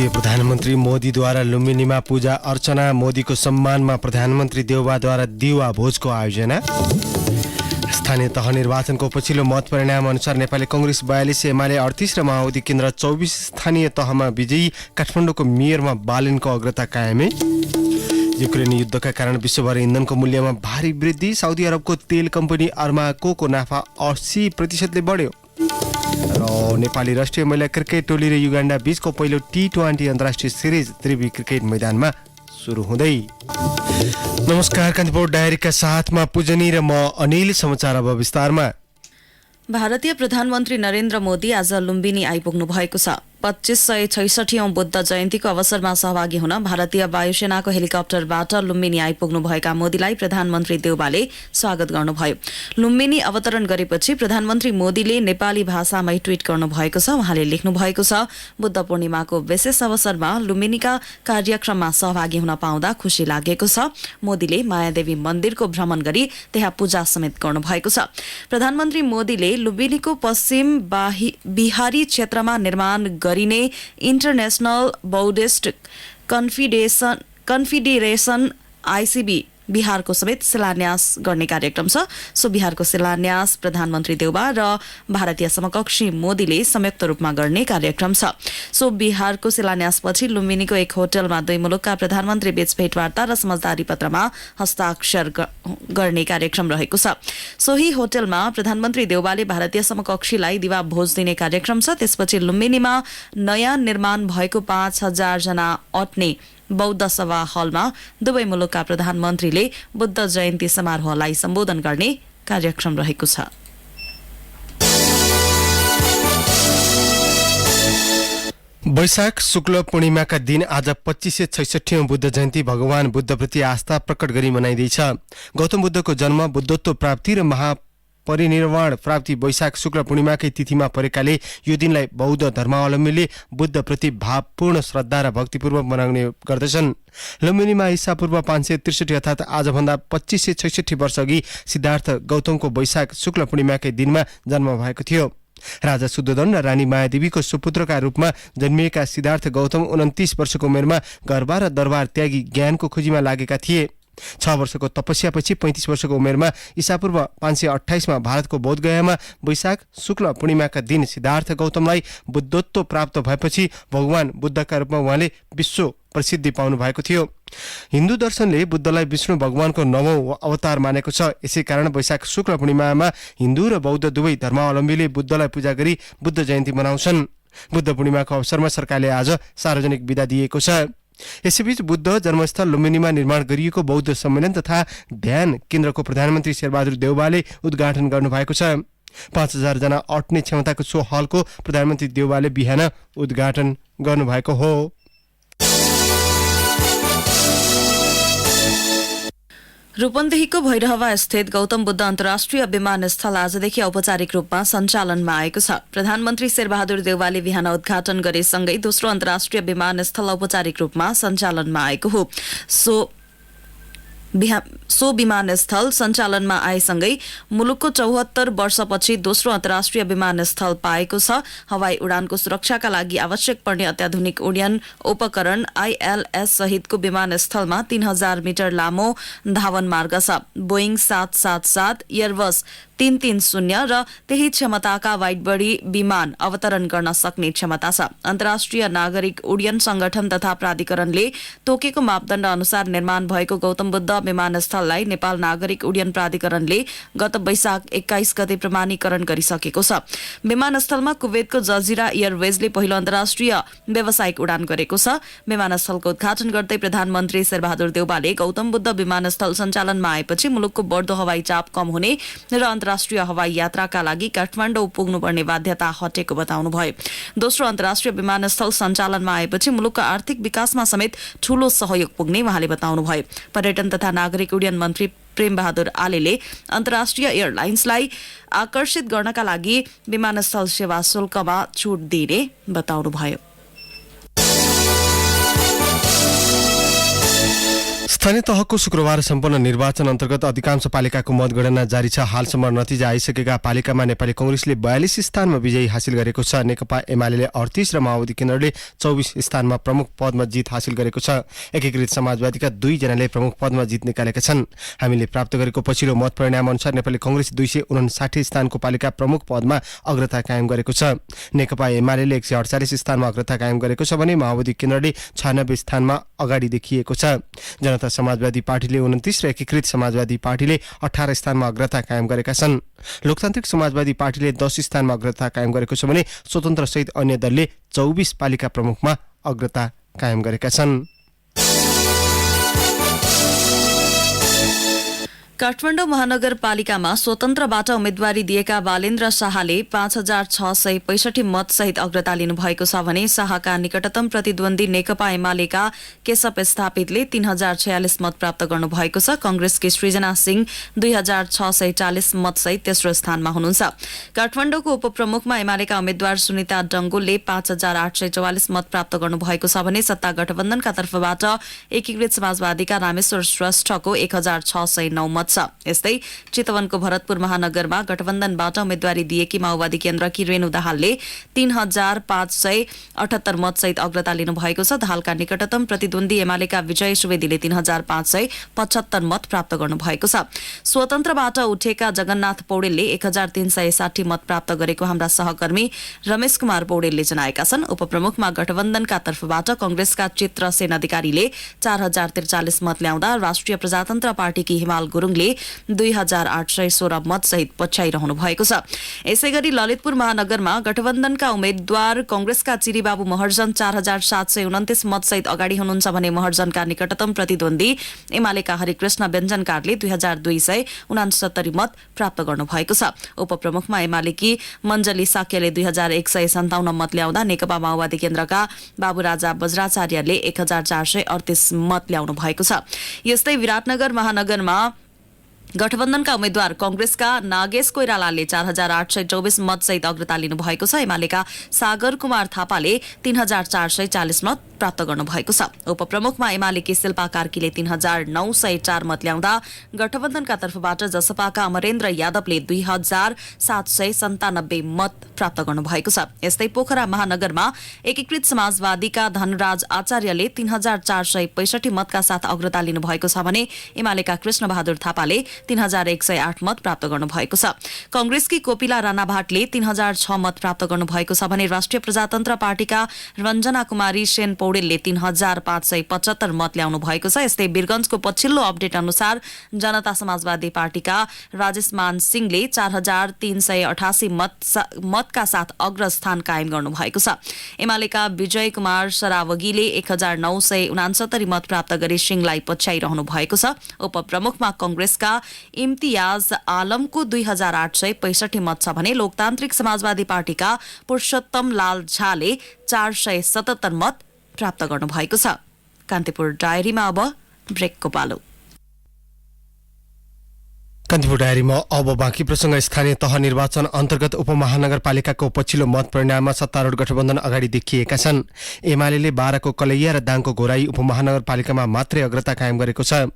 भारतीय प्रधानमन्त्री मोदीद्वारा लुम्बिनीमा पूजा अर्चना, मोदीको सम्मानमा प्रधानमन्त्री देउबाद्वारा दिवा भोजको आयोजना। स्थानीय तह निर्वाचनको पछिल्लो मत परिणाम अनुसार नेपाली कांग्रेस 42, एमाले 38 र माओवादी केन्द्र 24 स्थानीय तहमा विजयी। काठमाडौँको मेयरमा बालनको अग्रता कायमै। युक्रेन युद्धका कारण विश्वभर इन्धनको मूल्यमा भारी वृद्धि। साउदी अरबको तेल कम्पनी अर्माकोको नाफा 80% बढ्यो। र नेपाली राष्ट्रिय महिला क्रिकेट टोली र युगाण्डा बीचको पहिलो T20 अन्तर्राष्ट्रिय सिरिज त्रिवी क्रिकेट मैदानमा सुरु हुँदै। नमस्कार, कान्तिपुर डायरीका साथमा पूजनी र म अनिल। समाचार अब विस्तारमा। भारतीय प्रधानमन्त्री नरेन्द्र मोदी आज लुम्बिनी आइपुग्नु भएको छ। 2566औं बुद्ध जयन्तीको अवसरमा सहभागी हुन भारतीय वायुसेनाको हेलिकप्टरबाट लुम्बिनी आइपुग्नु भएका मोदीलाई प्रधानमन्त्री देउबाले स्वागत गर्नुभयो। लुम्बिनी अवतरण गरेपछि प्रधानमन्त्री मोदीले नेपाली भाषामै ट्वीट गर्नु भएको छ। उहाँले लेख्नु भएको छ, बुद्ध पूर्णिमाको विशेष अवसरमा लुम्बिनीका कार्यक्रममा सहभागी हुन पाउँदा खुशी लागेको छ। मोदीले मायादेवी मन्दिरको भ्रमण गरी त्यहाँ पूजा समेत गर्नु भएको छ। प्रधानमन्त्री मोदीले लुम्बिनीको पश्चिम बिहारी क्षेत्रमा निर्माण गरिने इन्टरनेशनल बौद्धिस्ट कन्फिडेरेसन ICB बिहारको समेत शिलान्यास गर्ने कार्यक्रम छ। सो बिहारको शिलान्यास प्रधानमन्त्री देउबा र भारतीय समकक्षी मोदीले संयुक्त रूपमा गर्ने कार्यक्रम छ। सो बिहारको शिलान्यासपछि लुम्बिनीको एक होटलमा दुई मुलुकका प्रधानमन्त्री बीच भेटवार्ता र समझदारी पत्रमा हस्ताक्षर गर्ने कार्यक्रम रहेको छ। सोही होटलमा प्रधानमन्त्री देउबाले भारतीय समकक्षीलाई दिवा भोज दिने कार्यक्रम छ। त्यसपछि लुम्बिनीमा नयाँ निर्माण भएको 5000 जना अट्ने बौद्ध सभा हलमा दुवै मुलुकका प्रधानमन्त्रीले बुद्ध जयन्ती समारोहलाई सम्बोधन गर्ने कार्यक्रम रहेको छ। वैशाख शुक्ल पूर्णिमाका दिन आज 2566औं बुद्ध जयन्ती भगवान बुद्धप्रति आस्था प्रकट गरी मनाइँदैछ। गौतम बुद्धको जन्म, बुद्धत्व प्राप्ति र महापरिनिर्वाण प्राप्ति वैशाख शुक्ल पूर्णिमाकै तिथिमा परेकाले यो दिनलाई बौद्ध धर्मावलम्बीले बुद्धप्रति भावपूर्ण श्रद्धा र भक्तिपूर्वक मनाउने गर्दछन्। लुम्बिनीमा ईसापूर्व 563 अर्थात् आजभन्दा 2566 वर्ष अघि सिद्धार्थ गौतमको वैशाख शुक्ल पूर्णिमाकै दिनमा जन्म भएको थियो। राजा शुद्धोधन र रानी मायादेवीको सुपुत्रका रूपमा जन्मिएका सिद्धार्थ गौतम 29 वर्षको उमेरमा घरबार र दरबार त्यागी ज्ञानको खोजीमा लागेका थिए। 6 वर्षको तपस्यापछि 35 वर्षको उमेरमा ईसापूर्व 528 मा भारतको बोधगयामा वैशाख शुक्ल पूर्णिमाका दिन सिद्धार्थ गौतमलाई बुद्धत्व प्राप्त भएपछि भगवान बुद्धका रूपमा उहाँले विश्व प्रसिद्धि पाउनु भएको थियो। हिन्दू दर्शनले बुद्धलाई विष्णु भगवानको 9औं अवतार मानेको छ। यसै कारण वैशाख शुक्ल पूर्णिमामा हिन्दू र बौद्ध दुवै धर्मावलम्बीले बुद्धलाई पूजा गरी बुद्ध जयन्ती मनाउँछन्। बुद्ध पूर्णिमाको अवसरमा सरकारले आज सार्वजनिक बिदा दिएको छ। यसैबीच बुद्ध जन्मस्थल लुम्बिनीमा निर्माण गरिएको बौद्ध सम्मेलन तथा ध्यान केन्द्रको प्रधानमन्त्री शेरबहादुर देउबाले उद्घाटन गर्नुभएको छ। 5000 जना अट्ने क्षमताको सो हलको प्रधानमन्त्री देउबाले बिहान उद्घाटन गर्नुभएको हो। रूपन्देहीको भैरहवा स्थित गौतम बुद्ध अन्तर्राष्ट्रिय विमानस्थल आजदेखि औपचारिक रूपमा सञ्चालनमा आएको छ। प्रधानमन्त्री शेरबहादुर देउवाले बिहान उद्घाटन गरेसँगै दोस्रो अन्तर्राष्ट्रिय विमानस्थल औपचारिक रूपमा सञ्चालनमा आएको हो। सो विमानस्थल सञ्चालनमा आएसँगै मुलुकको 74 वर्षपछि दोस्रो अन्तर्राष्ट्रिय विमानस्थल पाएको छ। हवाई उडानको सुरक्षाका लागि आवश्यक पर्ने अत्याधुनिक उड्डयन उपकरण ILS सहितको विमानस्थलमा 3000 मिटर लामो धावन मार्ग छ। बोइङ 777 एयरबस 330 र त्यही क्षमताका वाइडबडी विमान अवतरण गर्न सक्ने क्षमता छ। अन्तर्राष्ट्रिय नागरिक उड्डयन संगठन तथा प्राधिकरणले तोकेको मापदण्ड अनुसार निर्माण भएको गौतम बुद्ध विमानस्थललाई नेपाल नागरिक उड्डयन प्राधिकरणले गत वैशाख 21 गते प्रमाणीकरण गरिसकेको छ। विमानस्थलमा कुवेतको जजिरा एयरवेजले पहिलो अन्तर्राष्ट्रिय व्यावसायिक उडान गरेको छ। विमानस्थलको उद्घाटन गर्दै प्रधानमन्त्री शेरबहादुर देउबाले गौतम बुद्ध विमानस्थल सञ्चालनमा आएपछि मुलुकको बढ्दो हवाई चाप कम हुने र अन्तर्राष्ट्रिय हवाई यात्राका लागि काठमाडौँ पुग्नुपर्ने बाध्यता हटेको बताउनुभयो। दोस्रो अन्तर्राष्ट्रिय विमानस्थल सञ्चालनमा आएपछि मुलुकको आर्थिक विकासमा समेत ठूलो सहयोग पुग्ने उहाँले बताउनुभयो। पर्यटन तथा नागरिक उड्डयन मन्त्री प्रेम बहादुर आलेले अन्तर्राष्ट्रिय एयरलाइन्सलाई आकर्षित गर्नका लागि विमानस्थल सेवा शुल्कमा छुट दिने बताउनुभयो। स्थानीय तहको शुक्रबार सम्पन्न निर्वाचन अन्तर्गत अधिकांश पालिकाको मतगणना जारी छ। हालसम्म नतिजा आइसकेका पालिकामा नेपाली कांग्रेसले 42 स्थानमा विजयी हासिल गरेको छ। नेकपा एमाले 38 र माओवादी केन्द्रले 24 स्थानमा प्रमुख पदमा जित हासिल गरेको छ। एकीकृत समाजवादीका 2 जनाले प्रमुख पदमा जित निकालेका छन्। हामीले प्राप्त गरेको पछिल्लो मत परिणाम अनुसार नेपाली कांग्रेस 259 स्थानको पालिका प्रमुख पदमा अग्रता कायम गरेको छ। नेकपा एमाले 148 स्थानमा अग्रता कायम गरेको छ भने माओवादी केन्द्रले 96 स्थानमा अगाडि देखिएको छ। जनता समाजवादी पार्टीले 29 र एकीकृत समाजवादी पार्टीले 18 स्थानमा अग्रता कायम गरेका छन्। लोकतान्त्रिक समाजवादी पार्टीले 10 स्थानमा अग्रता कायम गरेको छ भने स्वतन्त्र सहित अन्य दलले 24 पालिका प्रमुखमा अग्रता कायम गरेका छन्। काठमाडौँ महानगरपालिकामा स्वतन्त्रबाट उम्मेद्वारी दिएका बालेन्द्र शाहले 5665 मतसहित अग्रता लिनु भएको छ भने शाहका निकटतम प्रतिद्वन्दी नेकपा एमालेका केशव स्थापितले 3046 मत प्राप्त गर्नु भएको छ। कंग्रेसकी सृजना सिंह 2640 मतसहित तेस्रो स्थानमा हुनुहुन्छ। काठमाडौँको उपप्रमुखमा एमालेका उम्मेद्वार सुनिता डंगोलले 5844 मत प्राप्त गर्नु भएको छ भने सत्ता गठबन्धनका तर्फबाट एकीकृत समाजवादीका रामेश्वर श्रेष्ठको 1609 मत छ। यस्तै चितवनको भरतपुर महानगरमा गठबन्धनबाट उम्मेद्वारी दिएकी माओवादी केन्द्रकी रेणु दाहालले 3578 मतसहित अग्रता लिनु भएको छ। दाहालका निकटतम प्रतिद्वन्दी एमालेका विजय सुवेदीले 3575 मत प्राप्त गर्नु भएको छ। स्वतन्त्रबाट उठेका जगन्नाथ पौडेलले 1360 मत प्राप्त गरेको हाम्रा सहकर्मी रमेश कुमार पौडेलले जनाएका छन्। उपप्रमुखमा गठबन्धनका तर्फबाट कंग्रेसका चित्रसेन अधिकारीले 4043 मत ल्याउँदा राष्ट्रिय प्रजातन्त्र पार्टीकी हिमाल गुरुङले 2816 मत सहित पछ्याइरहनु भएको छ। यसैगरी ललितपुर महानगरमा गठबन्धनका उम्मेद्वार कंग्रेसका चिरीबाबु महर्जन 4729 मत सहित अगाडि हुनुहुन्छ भने महर्जनका निकटतम प्रतिद्वन्दी एमालेका हरिकृष्ण व्यञ्जनकारले 2269 मत प्राप्त गर्नु भएको छ। उपप्रमुखमा एमालेकी मञ्जली साक्यले 2157 मत ल्याउँदा नेकपा माओवादी केन्द्रका बाबुराजा बज्राचार्यले 1438 मत ल्याउनु भएको छ। यस्तै विराटनगर महानगरमा गठबन्धनका उम्मेद्वार कंग्रेसका नागेश कोइरालाले 4824 मत सहित अग्रता लिनु भएको छ। एमालेका सागर कुमार थापाले 3440 मत प्राप्त गर्नु भएको छ। उपप्रमुखमा एमालेकी शिल्पा कार्कीले 3904 मत ल्याउँदा गठबन्धनका तर्फबाट जसपाका अमरेन्द्र यादवले 2797 मत प्राप्त गर्नु भएको छ। यस्तै पोखरा महानगरमा एकीकृत समाजवादीका धनराज आचार्यले 3465 मतका साथ अग्रता लिनु भएको छ भने एमालेका कृष्ण बहादुर थापाले 3108 मत प्राप्त गर्नु भएको छ। कंग्रेसकी कोपिला राणा भाटले 3006 मत प्राप्त गर्नु भएको छ भने राष्ट्रिय प्रजातन्त्र पार्टीका रञ्जना कुमारी सेन पौडेलले 3575 मत ल्याउनु भएको छ। यस्तै वीरगंजको पछिल्लो अपडेट अनुसार जनता समाजवादी पार्टीका राजेश मान सिंहले 4388 मतका साथ अग्रस्थान कायम गर्नु भएको छ। एमालेका विजय कुमार सरावगीले 1969 मत प्राप्त गरी सिंहलाई पछ्याइरहनु भएको छ। उपप्रमुखमा कंग्रेसका इम्तियाज आलमको 2865 मत छ भने लोकतान्त्रिक समाजवादी पार्टीका पुरुषोत्तम लाल झाले 477 मत प्राप्त गर्नु भएको छ। कान्तिपुर डायरीमा अब ब्रेकको पालो। कान्तिपुर डायरीमा अब बाँकी प्रसंग। स्थानीय तह निर्वाचन अन्तर्गत उपमहानगरपालिकाको पछिल्लो मत परिणाममा सत्तारूढ गठबन्धन अगाडि देखिएका छन्। एमाले 12 को कलैया र दाङको घोराई उपमहानगरपालिकामा मात्रै अग्रता कायम गरेको छ।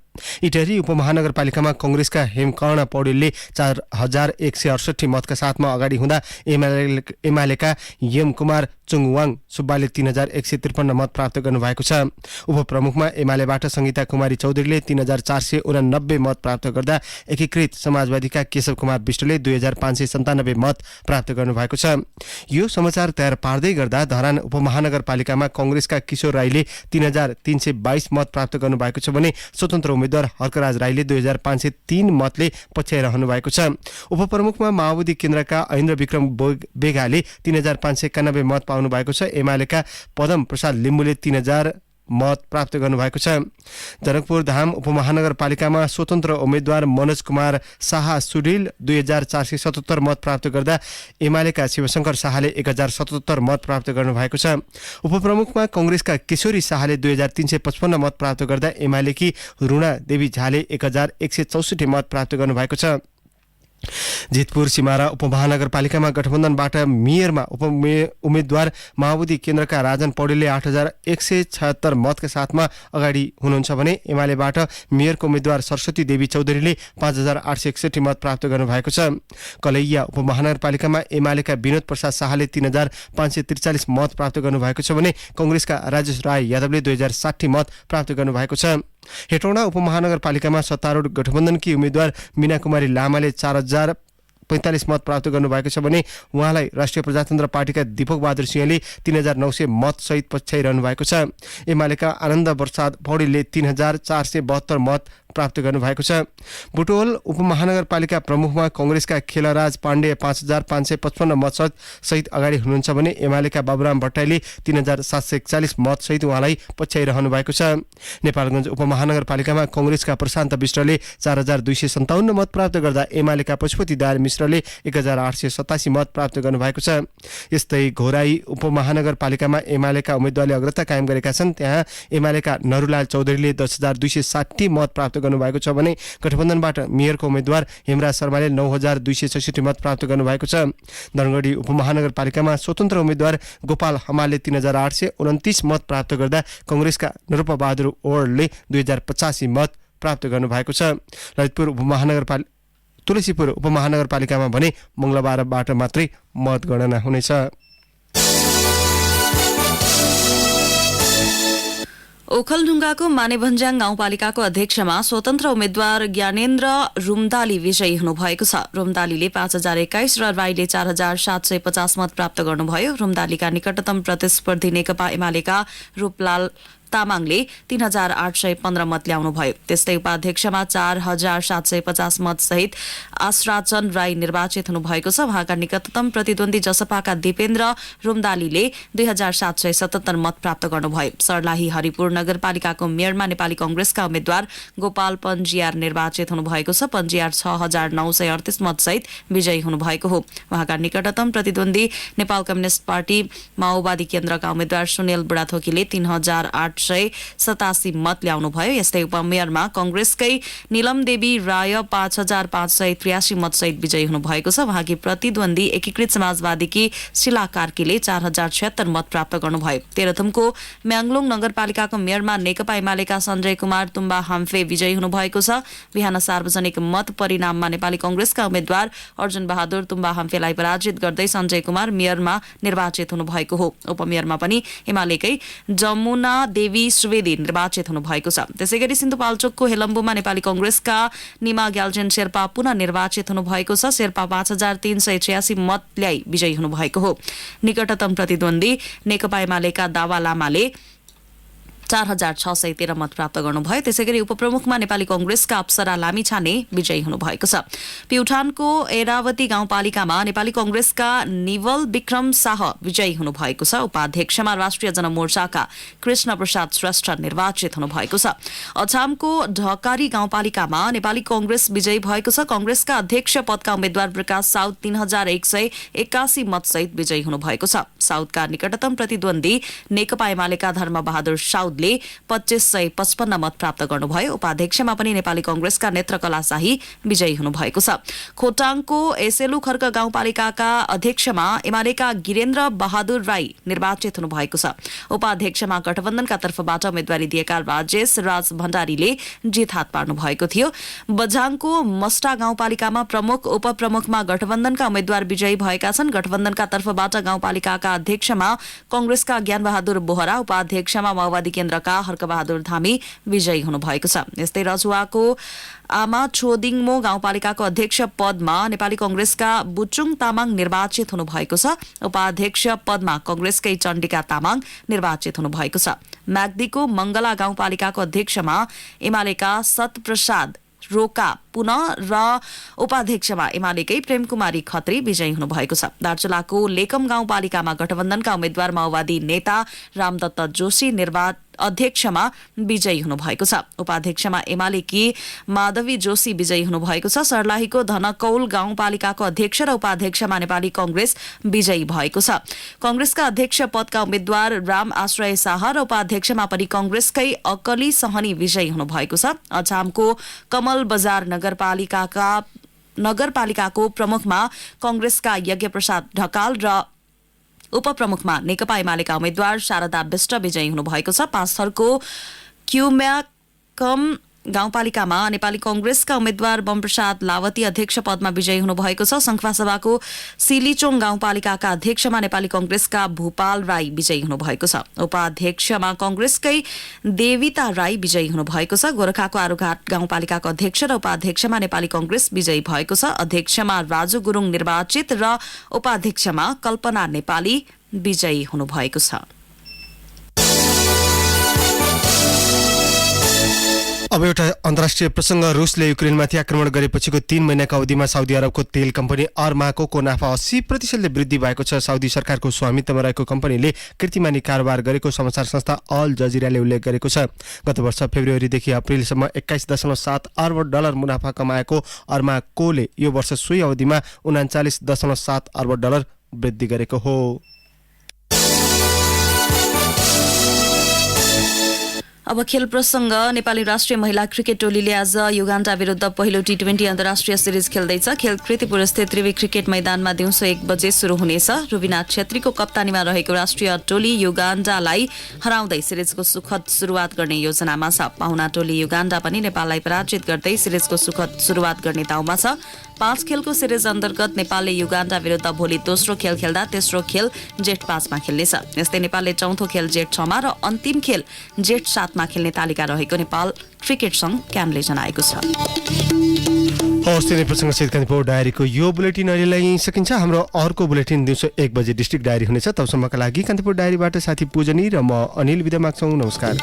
इटहरी उपमहानगरपालिकामा कंग्रेसका हेमकर्ण पौडेलले 4168 मतका साथमा अगाडि हुँदा एमालेका यम कुमार चुङवाङ सुब्बाले 3153 मत प्राप्त गर्नुभएको छ। उपप्रमुखमा एमालेबाट संगीता कुमारी चौधरीले 3489 मत प्राप्त गर्दा एकीकृत समाजवादीका केशव कुमार विष्टले 2597 मत प्राप्त गर्नुभएको छ। यो समाचार तयार पार्दै गर्दा धरान उपमहानगरपालिकामा कंग्रेसका किशोर राईले 3322 मत प्राप्त गर्नुभएको छ भने स्वतन्त्र उम्मेद्वार हर्कराज राईले 2503 मतले पछ्याइरहनु भएको छ। उपप्रमुखमा माओवादी केन्द्रका ऐन्द्र विक्रम बेगाले 3591 मत पाउनु भएको छ। एमालेका पदम प्रसाद लिम्बुले 3000 मत प्राप्त गर्नुभएको छ। जनकपुर धाम उपमहानगरपालिकामा स्वतन्त्र उम्मेद्वार मनोज कुमार शाह सुडिल 2477 मत प्राप्त गर्दा एमालेका शिवशंकर शाहले 1077 मत प्राप्त गर्नुभएको छ। उपप्रमुखमा कंग्रेसका किशोरी शाहले 2355 मत प्राप्त गर्दा एमालेकी रुणा देवी झाले 1164 मत प्राप्त गर्नुभएको छ। जितपुर सिमारा उपमहानगरपालिकामा गठबन्धनबाट मेयरमा उम्मेद्वार माओवादी केन्द्रका राजन पौडेलले 8,176 मतका साथमा अगाडि हुनुहुन्छ भने एमालेबाट मेयरको उम्मेद्वार सरस्वती देवी चौधरीले 5,861 मत प्राप्त गर्नुभएको छ। कलैया उपमहानगरपालिकामा एमालेका विनोद प्रसाद शाहले 3,543 मत प्राप्त गर्नुभएको छ भने कंग्रेसका राजेश राय यादवले 2,060 मत प्राप्त गर्नुभएको छ। हेटौडा उपमहानगरपालिकामा सत्तारूढ गठबन्धनकी उम्मेद्वार मीना कुमारी लामाले 4,045 मत प्राप्त गर्नुभएको छ भने उहाँलाई राष्ट्रिय प्रजातन्त्र पार्टीका दीपक बहादुर सिंहले 3,900 मत सहित पछ्याइरहनु भएको छ। एमालेका आनन्द प्रसाद पौडेलले 3,472 मत प्राप्त गर्नुभएको छ। बुटवल उपमहानगरपालिका प्रमुखमा कंग्रेसका खेलराज पाण्डे 5,555 मत सहित अगाडि हुनुहुन्छ भने एमालेका बाबुराम भट्टराईले 3,741 मत सहित उहाँलाई पछ्याइरहनु भएको छ। नेपालगञ्ज उपमहानगरपालिकामा कंग्रेसका प्रशान्त विष्टले 4,257 मत प्राप्त गर्दा एमालेका पशुपति दाहाल मिश्रले 1,887 मत प्राप्त गर्नुभएको छ। यस्तै घोराई उपमहानगरपालिकामा एमालेका उम्मेद्वारले अग्रता कायम गरेका छन्। त्यहाँ एमालेका नरुलाल चौधरीले 10,260 मत प्राप्त गर्नुभएको छ भने गठबन्धनबाट मेयरको उम्मेद्वार हेमराज शर्माले 9,266 मत प्राप्त गर्नुभएको छ। धनगढी उपमहानगरपालिकामा स्वतन्त्र उम्मेद्वार गोपाल हमालले 3,829 मत प्राप्त गर्दा कंग्रेसका नरूपा बहादुर ओवरले 2,085 मत प्राप्त गर्नुभएको छ। ललितपुर तुलसीपुर उपमहानगरपालिकामा भने मंगलबारबाट मात्रै मतगणना हुनेछ। ओखलढुङ्गाको मानेभन्ज्याङ गाउँपालिकाको अध्यक्षमा स्वतन्त्र उम्मेद्वार ज्ञानेन्द्र रुम्दाली विजयी हुनुभएको छ। रुम्दालीले 5,021 र राईले 4,750 मत प्राप्त गर्नुभयो। रुम्दालीका निकटतम प्रतिस्पर्धी नेकपा एमालेका रूपलाल तामाङले 3,815 मत ल्याउनुभयो। त्यस्तै उपाध्यक्षमा 4,750 मत सहित आश्राचन राई निर्वाचित हुनुभएको छ। उहाँका निकटतम प्रतिद्वन्दी जसपाका दिपेन्द्र रुम्दालीले 2,777 मत प्राप्त गर्नुभयो। सर्लाही हरिपुर नगरपालिकाको मेयरमा नेपाली कंग्रेसका उम्मेद्वार गोपाल पन्जियार निर्वाचित हुनुभएको छ। पन्जियार 6,938 मत सहित विजयी हुनुभएको हो। उहाँका निकटतम प्रतिद्वन्दी नेपाल कम्युनिस्ट पार्टी माओवादी केन्द्रका उम्मेद्वार सुनिल बुढाथोकीले 3,887 मत ल्याउनुभयो। यस्तै उपमेयरमा कंग्रेसकै नीलम देवी राय 5,583 मत सहित विजयी हुनुभएको छ। उहाँकी प्रतिद्वन्दी एकीकृत समाजवादीकी शिला कार्कीले 4,076 मत प्राप्त गर्नुभयो। तेह्रथुमको म्याङलोङ नगरपालिकाको मेयरमा नेकपा एमालेका सञ्जय कुमार तुम्बा हाम्फे विजयी हुनुभएको छ। बिहान सार्वजनिक मत परिणाममा नेपाली कंग्रेसका उम्मेद्वार अर्जुन बहादुर तुम्बा हाम्फेलाई पराजित गर्दै सञ्जय कुमार मेयरमा निर्वाचित हुनुभएको हो। उपमेयरमा पनि एमालेकै जमुना देवी सुवेदी निर्वाचित हुनुभएको छ। त्यसैगरी सिन्धुपाल्चोकको हेलम्बुमा नेपाली कंग्रेसका निमा ग्याल्जेन शेर्पा पुनः निर्वाचित हुनुभएको छ। शेर्पा 5,386 मत ल्याई विजयी हुनुभएको हो। निकटतम प्रतिद्वन्दी नेकपा एमालेका दावा लामाले 4,613 मत प्राप्त गर्नुभयो। त्यसैगरी उपप्रमुखमा नेपाली कंग्रेसका अप्सरा लामिछाने विजयी हुनुभएको छ। प्युठानको एरावती गाउँपालिकामा नेपाली कंग्रेसका निवल विक्रम शाह विजयी हुनुभएको छ। उपाध्यक्षमा राष्ट्रिय जनमोर्चाका कृष्ण प्रसाद श्रेष्ठ निर्वाचित हुनुभएको छ। अछामको ढकारी गाउँपालिकामा नेपाली कंग्रेस विजयी भएको छ। कंग्रेसका अध्यक्ष पदका उम्मेद्वार प्रकाश साउद 3,181 मत सहित विजयी हुनुभएको छ। साउदका निकटतम प्रतिद्वन्दी नेकपा एमालेका धर्मबहादुर साउदले 2,555 मत प्राप्त गर्नुभयो। उपाध्यक्षमा पनि नेपाली कंग्रेसका नेत्रकला शाही विजयी हुनुभएको छ। खोटाङको एसेलु खर्क गाउँपालिकाका अध्यक्षमा एमालेका गिरेन्द्र बहादुर राई निर्वाचित हुनुभएको छ। उपाध्यक्षमा गठबन्धनका तर्फबाट उम्मेद्वारी दिएका राजेश राज भण्डारीले जित हात पार्नु भएको थियो। बझाङको मस्टा गाउँपालिकामा प्रमुख उपप्रमुखमा गठबन्धनका उम्मेद्वार विजयी भएका छन्। गठबन्धनका तर्फबाट गाउँपालिकाका अध्यक्षमा कंग्रेसका ज्ञानबहादुर बोहरा, उपाध्यक्षमा माओवादी केन्द्रका हर्कबहादुर धामी विजयी हुनुभएको छ। यस्तै रजुवाको आमा छोदिङमो गाउँपालिकाको अध्यक्ष पदमा नेपाली कंग्रेसका बुचुङ तामाङ निर्वाचित हुनुभएको छ। उपाध्यक्ष पदमा कंग्रेसकै चण्डिका तामाङ निर्वाचित हुनुभएको छ। म्याग्दीको मंगला गाउँपालिकाको अध्यक्षमा एमालेका सतप्रसाद रोका पुनः र उपाध्यक्षमा एमालेकै प्रेमकुमारी खत्री विजयी हुनुभएको छ। दार्चुलाको लेकम गाउँपालिकामा गठबन्धनका उम्मेद्वार माओवादी नेता रामदत्त जोशी अध्यक्षमा विजयी हुनुभएको छ। उपाध्यक्षमा एमालेकी माधवी जोशी विजयी हुनुभएको छ। सर्लाहीको धनकौल गाउँपालिकाको अध्यक्ष र उपाध्यक्षमा नेपाली कंग्रेस विजयी भएको छ। कंग्रेसका अध्यक्ष पदका उम्मेद्वार राम आश्रय शाह र उपाध्यक्षमा पनि कंग्रेसकै अकली सहनी विजयी हुनुभएको छ। अछामको कमल बजार नगरपालिकाका नगरपालिकाको प्रमुखमा कांग्रेसका यज्ञ प्रसाद ढकाल र उपप्रमुखमा नेकपा एमालेका उम्मेद्वार शारदा विष्ट विजयी हुनुभएको छ। पाँचथरको क्युम्याकम गाउँपालिकामा नेपाली कांग्रेसका उम्मेद्वार बमप्रसाद लावती अध्यक्ष पदमा विजयी हुनुभएको छ। संखुवासभाको सिलिचोङ गाउँपालिकाका अध्यक्षमा नेपाली कांग्रेसका भूपाल राई विजयी हुनुभएको छ। उपाध्यक्षमा कांग्रेसकै देविता राई विजयी हुनुभएको छ। गोरखाको आरुघाट गाउँपालिकाको अध्यक्ष र उपाध्यक्षमा नेपाली कांग्रेस विजयी भएको छ। अध्यक्षमा राजु गुरुङ निर्वाचित र उपाध्यक्षमा कल्पना नेपाली विजयी हुनुभएको छ। अब एउटा अन्तर्राष्ट्रिय प्रसंग। रुसले युक्रेनमाथि आक्रमण गरेपछिको 3 महिनाका अवधिमा साउदी अरबको तेल कम्पनी अरमाकोको नाफा 80% वृद्धि भएको छ। साउदी सरकारको स्वामित्वमा रहेको कम्पनीले कीर्तिमानी कारोबार गरेको समाचार संस्था अल जजिराले उल्लेख गरेको छ। गत वर्ष फेब्रुअरीदेखि अप्रिलसम्म 21.7 अर्ब डलर मुनाफा कमाएको अरमाकोले यो वर्ष सोही अवधिमा 39.7 अर्ब डलर वृद्धि गरेको हो। अब खेल प्रसंग। नेपाली राष्ट्रिय महिला क्रिकेट टोलीले आज युगान्डा विरुद्ध पहिलो टी20 अन्तर्राष्ट्रिय सिरिज खेल्दैछ। खेल कृतिपुर स्थित त्रिवी क्रिकेट मैदानमा दिउँसो 1 बजे शुरू हुनेछ। रुबिना छेत्रीको कप्तानीमा रहेको राष्ट्रिय टोली युगान्डालाई हराउँदै सिरिजको सुखद सुरुवात गर्ने योजनामा छ। पाहुना टोली युगान्डा पनि नेपाललाई पराजित गर्दै सिरिजको सुखद सुरुवात गर्ने दाउमा छ। 5 खेलको सिरिज अन्तर्गत नेपालले युगान्डा विरुद्ध भोलि दोस्रो खेल खेल्दा तेस्रो खेल जेठ 5 मा खेल्नेछ। यस्तै नेपालले चौथो खेल जेठ 6 मा र अन्तिम खेल जेठ 7 मा खेल्ने तालिका रहेको नेपाल क्रिकेट संघ क्याम्पले जनाएको छ। हौस् प्रसङ्गसहित कान्तिपुर डायरीको यो बुलेटिन अहिलेलाई सकिन्छ। हाम्रो अर्को बुलेटिन दिउँसो 1 बजे डिस्ट्रिक्ट डायरी हुनेछ। तबसम्मका लागि कान्तिपुर डायरीबाट साथी पूजनी र म अनिल बिदा माग्छौँ। नमस्कार।